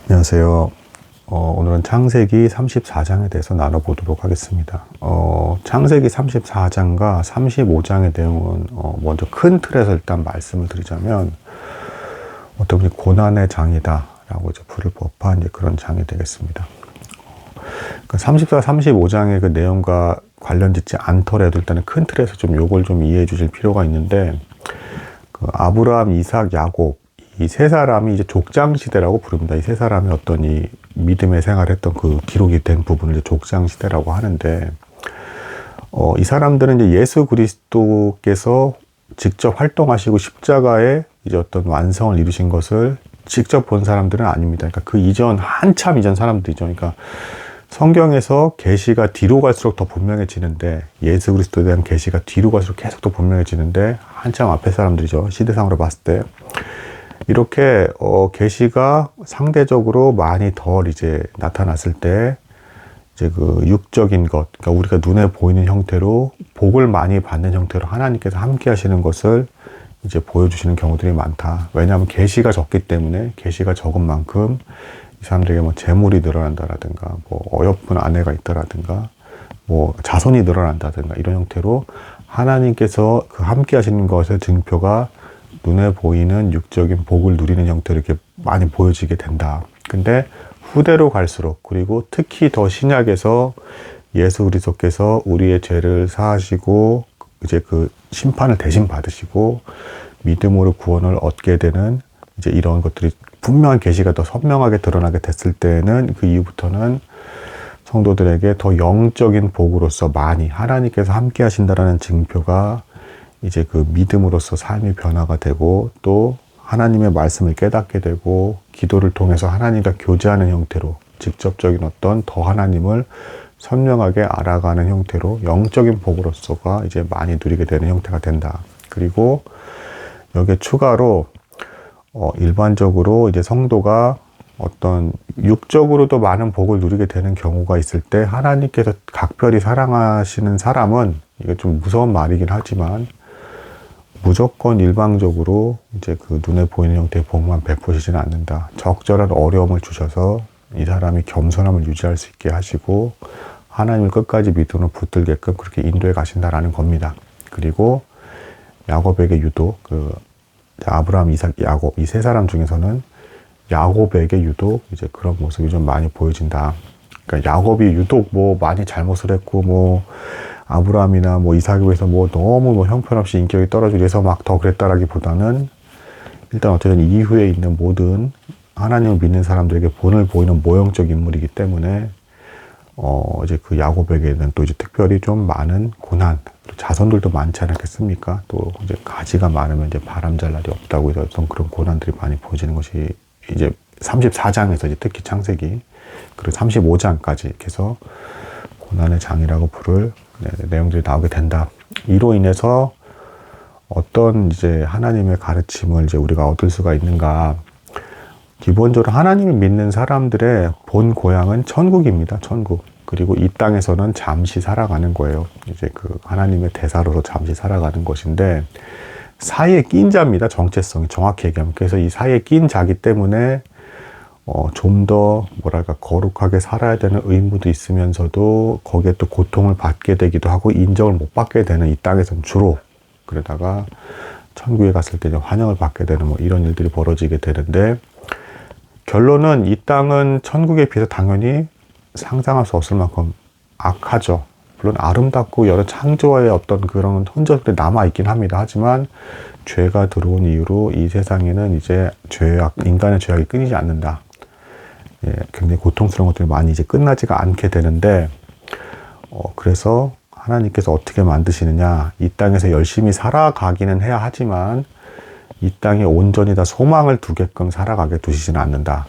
안녕하세요. 오늘은 창세기 34장에 대해서 나눠보도록 하겠습니다. 창세기 34장과 35장의 내용은 먼저 큰 틀에서 일단 말씀을 드리자면 어떤 분이 고난의 장이다 라고 이제 부를 법한 이제 그런 장이 되겠습니다. 34, 35장의 그 내용과 관련짓지 않더라도 일단은 큰 틀에서 좀 요걸 좀 이해해 주실 필요가 있는데, 그 아브라함, 이삭, 야곱 이 세 사람이 이제 족장 시대라고 부릅니다. 이 세 사람이 어떤 이 믿음의 생활했던 그 기록이 된 부분을 이제 족장 시대라고 하는데, 이 사람들은 이제 예수 그리스도께서 직접 활동하시고 십자가에 이제 어떤 완성을 이루신 것을 직접 본 사람들은 아닙니다. 그러니까 그 이전, 한참 이전 사람들이죠. 그러니까 성경에서 계시가 뒤로 갈수록 더 분명해지는데, 예수 그리스도에 대한 계시가 뒤로 갈수록 계속 더 분명해지는데, 한참 앞에 사람들이죠. 시대상으로 봤을 때. 이렇게 계시가 상대적으로 많이 덜 이제 나타났을 때, 이제 그 육적인 것, 그러니까 우리가 눈에 보이는 형태로 복을 많이 받는 형태로 하나님께서 함께 하시는 것을 이제 보여주시는 경우들이 많다. 왜냐하면 계시가 적기 때문에, 계시가 적은 만큼 이 사람들에게 뭐 재물이 늘어난다라든가, 뭐 어여쁜 아내가 있다라든가, 뭐 자손이 늘어난다든가, 이런 형태로 하나님께서 그 함께 하시는 것의 증표가 눈에 보이는 육적인 복을 누리는 형태로 이렇게 많이 보여지게 된다. 근데 후대로 갈수록, 그리고 특히 더 신약에서 예수 그리스도께서 우리의 죄를 사하시고 이제 그 심판을 대신 받으시고 믿음으로 구원을 얻게 되는 이제 이런 것들이 분명한 계시가 더 선명하게 드러나게 됐을 때는, 그 이후부터는 성도들에게 더 영적인 복으로서 많이 하나님께서 함께 하신다라는 증표가 이제 그 믿음으로써 삶이 변화가 되고, 또 하나님의 말씀을 깨닫게 되고, 기도를 통해서 하나님과 교제하는 형태로 직접적인 어떤 더 하나님을 선명하게 알아가는 형태로 영적인 복으로서가 이제 많이 누리게 되는 형태가 된다. 그리고 여기에 추가로 일반적으로 이제 성도가 어떤 육적으로도 많은 복을 누리게 되는 경우가 있을 때, 하나님께서 각별히 사랑하시는 사람은, 이게 좀 무서운 말이긴 하지만 무조건 일방적으로 이제 그 눈에 보이는 형태의 복만 베푸시지는 않는다. 적절한 어려움을 주셔서 이 사람이 겸손함을 유지할 수 있게 하시고 하나님을 끝까지 믿음으로 붙들게끔 그렇게 인도해 가신다라는 겁니다. 그리고 야곱에게 유독 그 아브라함, 이삭, 야곱 이 세 사람 중에서는 야곱에게 유독 이제 그런 모습이 좀 많이 보여진다. 그러니까 야곱이 유독 뭐 많이 잘못을 했고, 뭐 아브라함이나 뭐 이삭에 비해서 뭐 너무 뭐 형편없이 인격이 떨어지고 해서 막 더 그랬다라기보다는, 일단 어쨌든 이후에 있는 모든 하나님을 믿는 사람들에게 본을 보이는 모형적 인물이기 때문에 이제 그 야곱에게는 또 이제 특별히 좀 많은 고난, 자손들도 많지 않았겠습니까? 또 이제 가지가 많으면 이제 바람 잘 날이 없다고 해서 어떤 그런 고난들이 많이 보여지는 것이 이제 34장에서 이제 특히 창세기 그리고 35장까지 이렇게 해서 고난의 장이라고 부를 내용들이 나오게 된다. 이로 인해서 어떤 이제 하나님의 가르침을 이제 우리가 얻을 수가 있는가? 기본적으로 하나님을 믿는 사람들의 본 고향은 천국입니다. 천국. 그리고 이 땅에서는 잠시 살아가는 거예요. 이제 그 하나님의 대사로서 잠시 살아가는 것인데, 사이에 낀 자입니다. 정체성이 정확히 얘기하면. 그래서 이 사이에 낀 자기 때문에 좀 더 뭐랄까 거룩하게 살아야 되는 의무도 있으면서도 거기에 또 고통을 받게 되기도 하고 인정을 못 받게 되는, 이 땅에서는 주로. 그러다가 천국에 갔을 때 환영을 받게 되는 뭐 이런 일들이 벌어지게 되는데, 결론은 이 땅은 천국에 비해서 당연히 상상할 수 없을 만큼 악하죠. 물론 아름답고 여러 창조의 어떤 그런 흔적들이 남아있긴 합니다. 하지만 죄가 들어온 이후로 이 세상에는 이제 인간의 죄악이 끊이지 않는다. 예, 굉장히 고통스러운 것들이 많이 이제 끝나지가 않게 되는데, 그래서 하나님께서 어떻게 만드시느냐, 이 땅에서 열심히 살아가기는 해야 하지만 이 땅에 온전히 다 소망을 두게끔 살아가게 두시지는 않는다.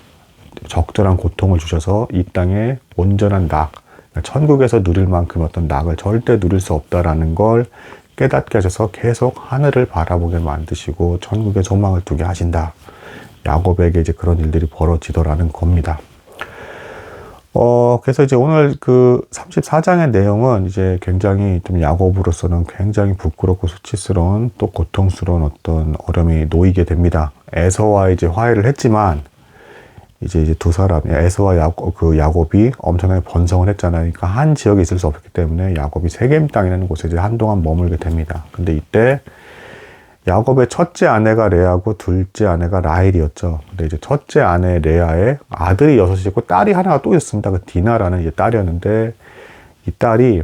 적절한 고통을 주셔서 이 땅에 온전한 낙, 천국에서 누릴 만큼 어떤 낙을 절대 누릴 수 없다라는 걸 깨닫게 하셔서 계속 하늘을 바라보게 만드시고 천국에 소망을 두게 하신다. 야곱에게 이제 그런 일들이 벌어지더라는 겁니다. 그래서 이제 오늘 그 34장의 내용은 이제 굉장히 좀 야곱으로서는 굉장히 부끄럽고 수치스러운, 또 고통스러운 어떤 어려움이 놓이게 됩니다. 에서와 이제 화해를 했지만 이제 두 사람, 에서와 야곱이 엄청나게 번성을 했잖아요. 그러니까 한 지역에 있을 수 없기 때문에 야곱이 세겜 땅이라는 곳에 이제 한동안 머물게 됩니다. 근데 이때 야곱의 첫째 아내가 레아고 둘째 아내가 라헬이었죠. 근데 이제 첫째 아내 레아의 아들이 6이 있고 딸이 하나가 또 있었습니다. 그 디나라는 이제 딸이었는데 이 딸이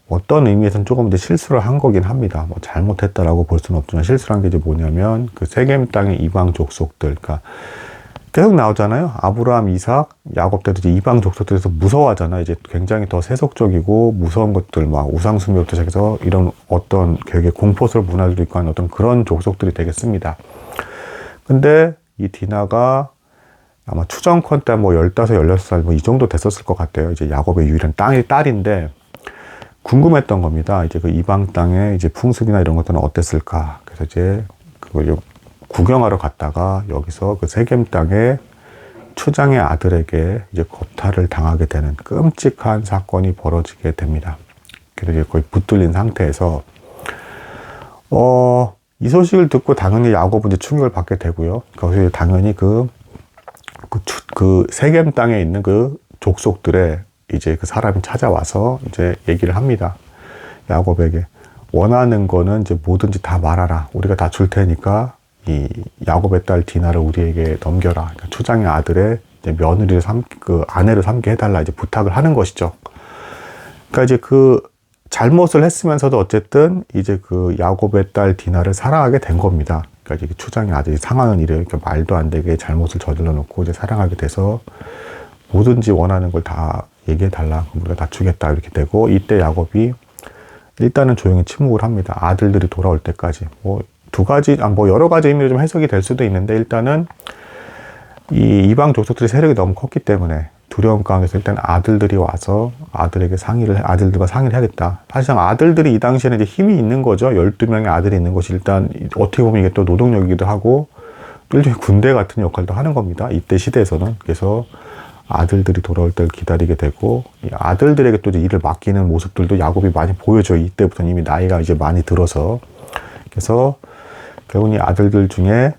어떤 의미에서는 조금 이제 실수를 한 거긴 합니다. 뭐 잘못했다라고 볼 수는 없지만 실수를 한 게 이제 뭐냐면 그 세겜 땅의 이방 족속들, 그러니까 계속 나오잖아요. 아브라함, 이삭, 야곱 때도 이제 이방 족속들에서 무서워하잖아요. 이제 굉장히 더 세속적이고 무서운 것들, 막 우상숭배부터 시작해서 이런 어떤 되게 공포스러운 문화들도 있고 하는 어떤 그런 족속들이 되겠습니다. 근데 이 디나가 아마 추정컨 때 뭐 15, 16살 뭐 이 정도 됐었을 것 같아요. 이제 야곱의 유일한 딸인데 궁금했던 겁니다. 이제 그 이방 땅의 이제 풍습이나 이런 것들은 어땠을까. 그래서 이제 그걸 구경하러 갔다가 여기서 그 세겜 땅의 추장의 아들에게 이제 거탈을 당하게 되는 끔찍한 사건이 벌어지게 됩니다. 그래서 이제 거의 붙들린 상태에서 이 소식을 듣고 당연히 야곱은 이제 충격을 받게 되고요. 거기서 당연히 그 세겜 땅에 있는 그 족속들의 이제 그 사람이 찾아와서 이제 얘기를 합니다. 야곱에게 원하는 거는 이제 뭐든지 다 말하라. 우리가 다 줄 테니까 이 야곱의 딸 디나를 우리에게 넘겨라. 그러니까 추장의 아들의 이제 며느리를 아내를 삼게 해달라 이제 부탁을 하는 것이죠. 그러니까 이제 그 잘못을 했으면서도 어쨌든 이제 그 야곱의 딸 디나를 사랑하게 된 겁니다. 그러니까 이제 추장의 아들이 상황은 이래요. 그러니까 말도 안 되게 잘못을 저질러 놓고 이제 사랑하게 돼서 뭐든지 원하는 걸 다 얘기해 달라. 우리가 다 주겠다. 이렇게 되고 이때 야곱이 일단은 조용히 침묵을 합니다. 아들들이 돌아올 때까지. 뭐 여러 가지 의미로 좀 해석이 될 수도 있는데 일단은 이 이방 족속들의 세력이 너무 컸기 때문에 두려움 가운데서 일단 아들들이 와서 아들들과 상의를 해야겠다. 사실상 아들들이 이 당시에는 이제 힘이 있는 거죠. 12명의 아들이 있는 것이 일단 어떻게 보면 이게 또 노동력이기도 하고 또 일종의 군대 같은 역할도 하는 겁니다. 이때 시대에서는. 그래서 아들들이 돌아올 때를 기다리게 되고 이 아들들에게 또 이제 일을 맡기는 모습들도 야곱이 많이 보여줘요. 이때부터는 이미 나이가 이제 많이 들어서. 그래서 결국은 이 아들들 중에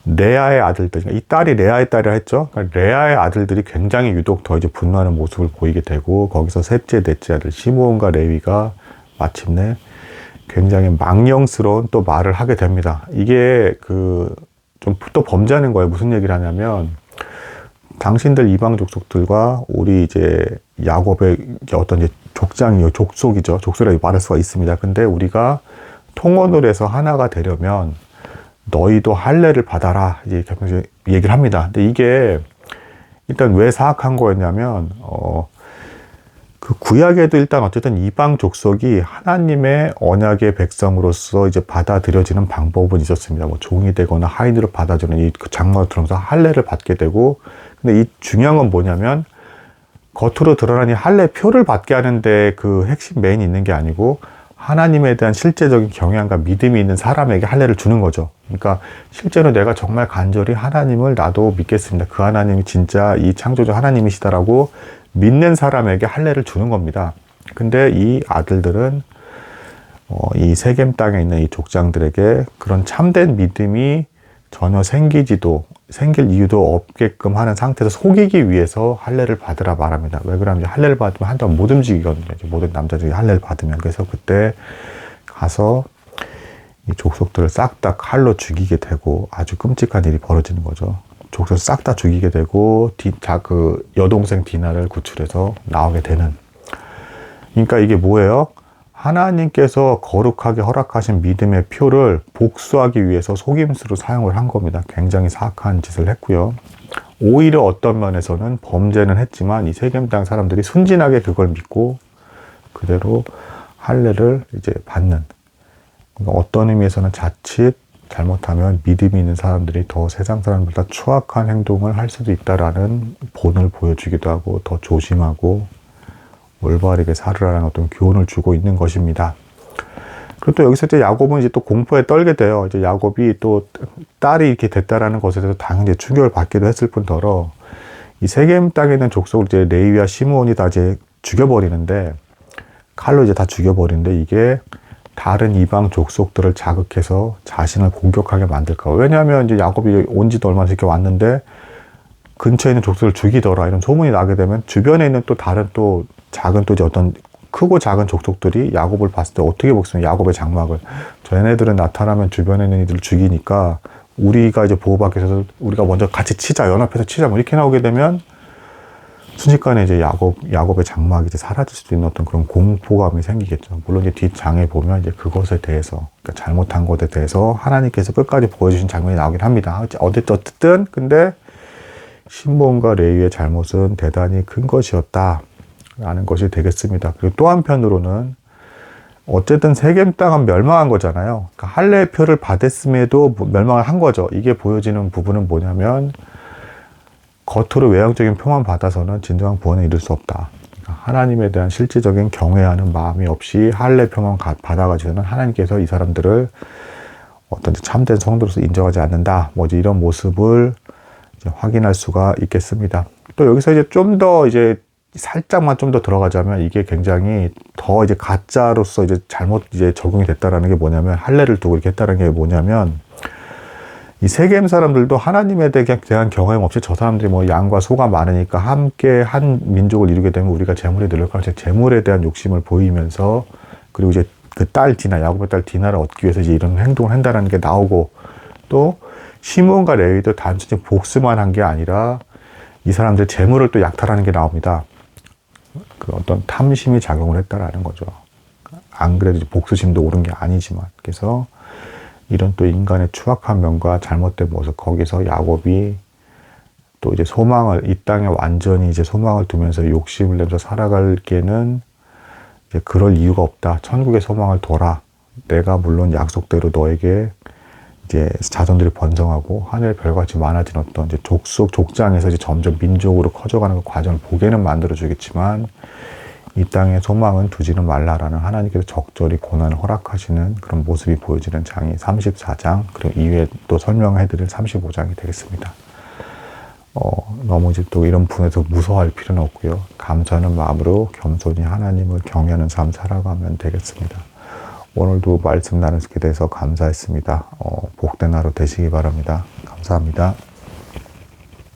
레아의 아들들, 그러니까 이 딸이 레아의 딸이라 했죠. 그러니까 레아의 아들들이 굉장히 유독 더 이제 분노하는 모습을 보이게 되고 거기서 셋째, 넷째 아들 시므온과 레위가 마침내 굉장히 망령스러운 또 말을 하게 됩니다. 이게 좀 또 범죄하는 거예요. 무슨 얘기를 하냐면 당신들 이방 족속들과 우리 이제 야곱의 어떤 이제 족속이죠. 족속이라고 말할 수가 있습니다. 근데 우리가 통혼을 해서 하나가 되려면 너희도 할례를 받아라. 이제 얘기를 합니다. 근데 이게 일단 왜 사악한 거였냐면, 그 구약에도 일단 어쨌든 이방 족속이 하나님의 언약의 백성으로서 이제 받아들여지는 방법은 있었습니다. 뭐 종이 되거나 하인으로 받아주는 이 장막을 들어오면서 할례를 받게 되고, 근데 이 중요한 건 뭐냐면 겉으로 드러나니 할례 표를 받게 하는데 그 핵심 메인이 있는 게 아니고 하나님에 대한 실제적인 경외함과 믿음이 있는 사람에게 할례를 주는 거죠. 그러니까 실제로 내가 정말 간절히 하나님을 나도 믿겠습니다. 그 하나님이 진짜 이 창조주 하나님이시다라고 믿는 사람에게 할례를 주는 겁니다. 근데 이 아들들은 이 세겜 땅에 있는 이 족장들에게 그런 참된 믿음이 전혀 생길 이유도 없게끔 하는 상태에서 속이기 위해서 할례를 받으라 말합니다. 왜 그러냐면 할례를 받으면 한동안 못 움직이거든요. 모든 남자들이 할례를 받으면. 그래서 그때 가서 이 족속들을 싹 다 칼로 죽이게 되고 아주 끔찍한 일이 벌어지는 거죠. 족속을 싹 다 죽이게 되고 그 여동생 디나를 구출해서 나오게 되는. 그러니까 이게 뭐예요? 하나님께서 거룩하게 허락하신 믿음의 표를 복수하기 위해서 속임수로 사용을 한 겁니다. 굉장히 사악한 짓을 했고요. 오히려 어떤 면에서는 범죄는 했지만 이 세겜 땅 사람들이 순진하게 그걸 믿고 그대로 할례를 이제 받는. 그러니까 어떤 의미에서는 자칫 잘못하면 믿음이 있는 사람들이 더 세상 사람들보다 추악한 행동을 할 수도 있다라는 본을 보여주기도 하고 더 조심하고 올바르게 살으라는 어떤 교훈을 주고 있는 것입니다. 그리고 또 여기서 이제 야곱은 이제 또 공포에 떨게 돼요. 이제 야곱이 또 딸이 이렇게 됐다라는 것에 대해서 당연히 충격을 받기도 했을 뿐더러 이 세겜 땅에 있는 족속을 이제 레위와 시므온이 다 이제 죽여버리는데 칼로 이제 다 죽여버리는데 이게 다른 이방 족속들을 자극해서 자신을 공격하게 만들까. 왜냐하면 이제 야곱이 온 지도 얼마 이렇게 왔는데 근처에 있는 족속을 죽이더라 이런 소문이 나게 되면 주변에 있는 또 다른 또 작은 또 이제 어떤 크고 작은 족속들이 야곱을 봤을 때 어떻게 보겠습니까? 야곱의 장막을. 쟤네들은 나타나면 주변에 있는 이들을 죽이니까 우리가 이제 보호받기 위해서 우리가 먼저 같이 치자, 연합해서 치자, 뭐 이렇게 나오게 되면 순식간에 이제 야곱의 장막이 이제 사라질 수도 있는 어떤 그런 공포감이 생기겠죠. 물론 이제 뒷장에 보면 이제 그것에 대해서, 그러니까 잘못한 것에 대해서 하나님께서 끝까지 보여주신 장면이 나오긴 합니다. 어쨌든, 근데 시므온과 레위의 잘못은 대단히 큰 것이었다. 라는 것이 되겠습니다. 그리고 또 한편으로는 어쨌든 세겜 땅은 멸망한 거잖아요. 그러니까 할례의 표를 받았음에도 멸망을 한 거죠. 이게 보여지는 부분은 뭐냐면 겉으로 외형적인 표만 받아서는 진정한 구원에 이를 수 없다. 그러니까 하나님에 대한 실질적인 경외하는 마음이 없이 할례 표만 받아가지고는 하나님께서 이 사람들을 어떤 참된 성도로서 인정하지 않는다. 뭐지 이런 모습을 이제 확인할 수가 있겠습니다. 또 여기서 이제 좀 더 이제 살짝만 좀 더 들어가자면 이게 굉장히 더 이제 가짜로서 이제 잘못 이제 적용이 됐다라는 게 뭐냐면 할례를 두고 이렇게 했다는 게 뭐냐면 이 세겜 사람들도 하나님에 대한 경험 없이 저 사람들이 뭐 양과 소가 많으니까 함께 한 민족을 이루게 되면 우리가 재물이 늘릴 거라 재물에 대한 욕심을 보이면서 그리고 이제 그 딸 디나 야곱의 딸 디나를 얻기 위해서 이제 이런 행동을 한다는 게 나오고 또 시므온과 레위도 단순히 복수만 한 게 아니라 이 사람들 재물을 또 약탈하는 게 나옵니다. 그 어떤 탐심이 작용을 했다라는 거죠. 안 그래도 복수심도 옳은 게 아니지만. 그래서 이런 또 인간의 추악한 면과 잘못된 모습, 거기서 야곱이 또 이제 소망을, 이 땅에 완전히 이제 소망을 두면서 욕심을 내면서 살아갈게는 이제 그럴 이유가 없다. 천국의 소망을 둬라. 내가 물론 약속대로 너에게 이제 자손들이 번성하고 하늘의 별같이 많아진 어떤 이제 족장에서 이제 점점 민족으로 커져가는 그 과정을 보게는 만들어주겠지만 이 땅에 소망은 두지는 말라라는 하나님께서 적절히 고난을 허락하시는 그런 모습이 보여지는 장이 34장 그리고 이후에 또 설명해드릴 35장이 되겠습니다. 너무 이제 또 이런 부분에서 무서워할 필요는 없고요. 감사하는 마음으로 겸손히 하나님을 경외하는 삶 살아가면 되겠습니다. 오늘도 말씀 나누게 돼서 감사했습니다. 복된 하루 되시기 바랍니다. 감사합니다.